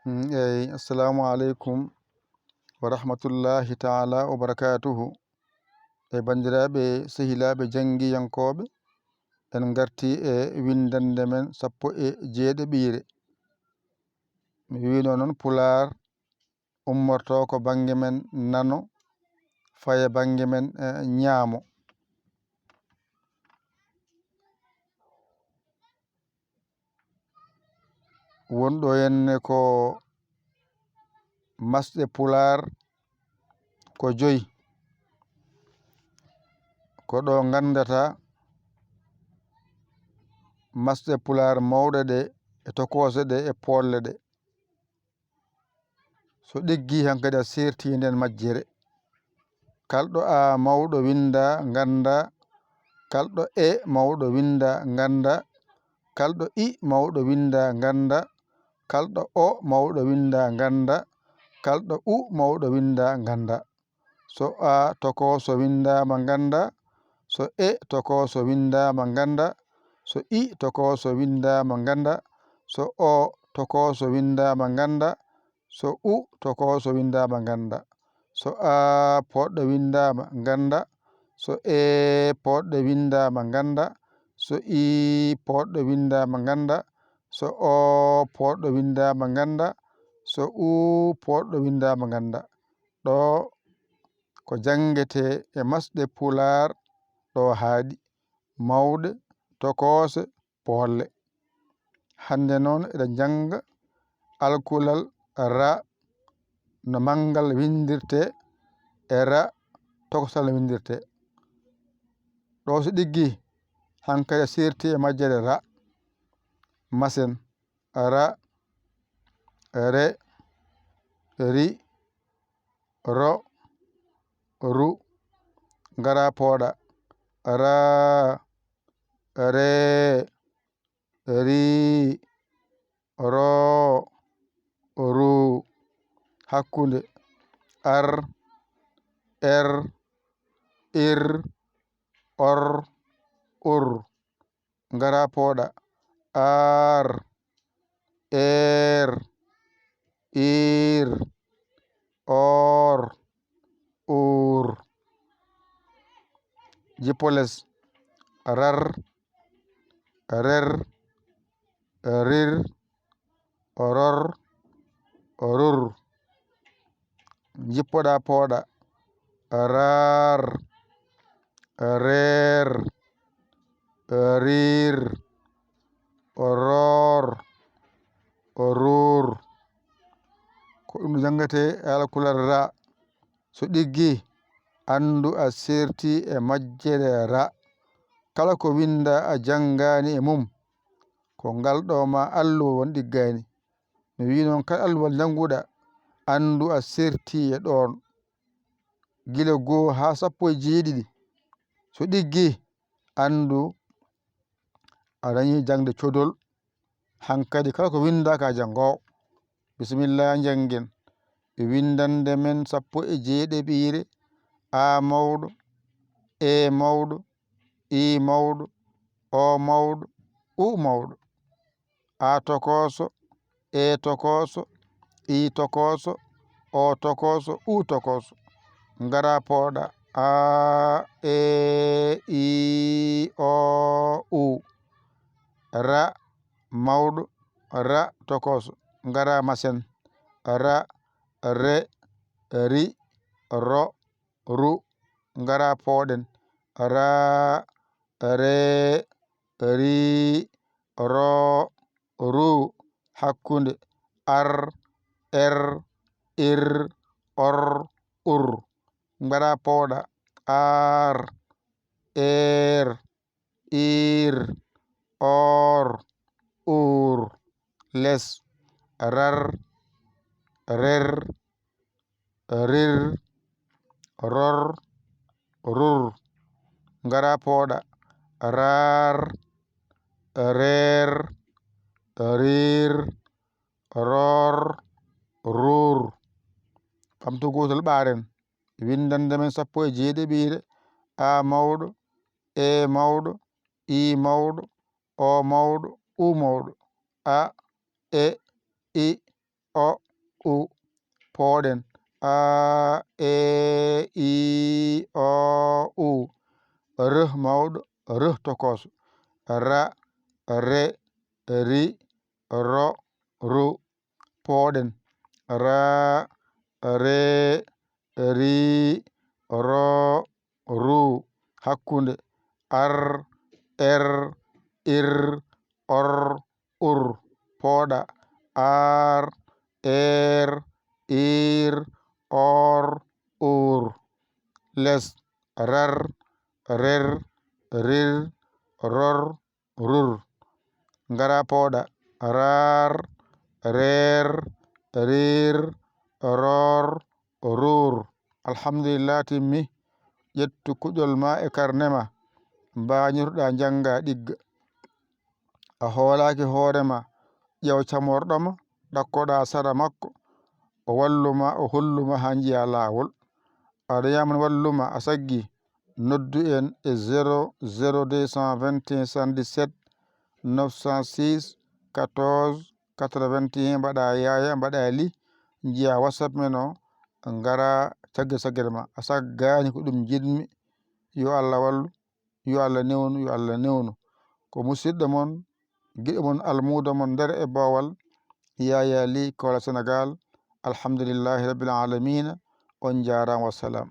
Assalamu alaikum wa rahmatullahi taala wa barakatuhu. Bandiraɓe sehilaɓe jangiyankoɓe, en garti e windande men sappo e jeeɗiɓiire. Mi wino noon Pular ummorto ko bange men nano faye bange men ñaamo. Wonɗo henne ko masɗe Pular ko joyi, ko ɗo gandata masɗe Pular mawɗe ɗe e tokose ɗe e polle ɗe. So ɗiggi hankadi a serti nden majjere. Kalɗo a mawɗo winda ganda, kalɗo e mawɗo winda ganda, kalɗo I mawɗo winda ganda, kalɗo o mawɗo winda ganda, kalɗo u mawɗo winda ganda. So a tokoso windama ganda, so e tokoso windama ganda, so I tokoso windama ganda, so o tokoso windama ganda, so u tokoso windama ganda, so a poɗɗo windama ganda, so e poɗɗo windama ganda, so I poɗɗo windama ganda, so o poɗɗo windama ganda, so u poɗɗo windama ganda. Ɗo ko jangete e masɗe Pular ɗo haaɗi mawɗe tokose polle. Hande noon eɗen janga alkulal ra no mangal windirte e ra tokosal no windirte. Ɗo so ɗiggi hankadi a serti e majjere ra masen ra re ri ro ru ngara pooɗa ra re ri ro ru hakkunde ar er ir or ur ngara pooɗa ar er ir or ur jippoles rar rer rir ror rur jippoɗa pooɗa rar rer rir ror rur ko ɗum jangate alkulal ra. So ɗiggi andu a serti e majjere ra. Kala ko winda a jangani e mum ko ngal ɗo ma alluwa won ɗiggani. Mi wi noon kala alluwal janguɗa andu a serti e ɗon gila 1 ha sappo e jeeɗiɗi. So ɗiggi andu a dañi jangde codol. Hankadi kala ko winda ka jango. Bisimillah jangen e windande men sappo e jeeɗiɓiire. A mawɗo, e mawɗo, I mawɗo, o mawɗo, u mawɗo. A tokoso, e tokoso, I tokoso, o tokoso, u tokoso. Ngara pooɗa a e I o u. Ra mawɗo, ra tokoso. Ngara masen ra re ri ro ru ngara pooɗen ra re ri ro ru hakkunde ar er ir or ur ngara pooɗa ar er ir or ur les rar rer rir ror rur ngara pooɗa rar rer rir ror rur ɓamtu gotol ɓaren windande men sappo e jeeɗiɓiire. A mawɗo, e mawɗo, I mawɗo, o mawɗo, u mawɗo. A e I o pooɗen a e I o u r mawɗo r tokoso ra re ri ro ru pooɗen ra re ri ro ru hakkunde ar er ir or ur pooɗa ar er ir or ur les rar rer rir ror rur ngara pooɗa rar rer rir ror rur alhamdulillah timmi ƴettu kuƴol ma e karne ma mbañirɗa janga ɗigga a hoolaki hoorema ƴew camorɗoma ɗakkoɗa sara makko o walluma o holluma ha jiya lawol aɗa yaman walluma a saggi noddu en e 00221 77 906 14 81 mbaɗa yaya mbaɗa li jiya whatsapp men o ngara caggal saggere ma a saggani ko ɗum jiɗmi yo Allah wallu yo Allah newnu yo Allah newnu ko musidɗo mon giɗo mon almudo mon nder e bowal yaya li kola Sénégal alhamdulillahi rabbil alamina on jarama wassalam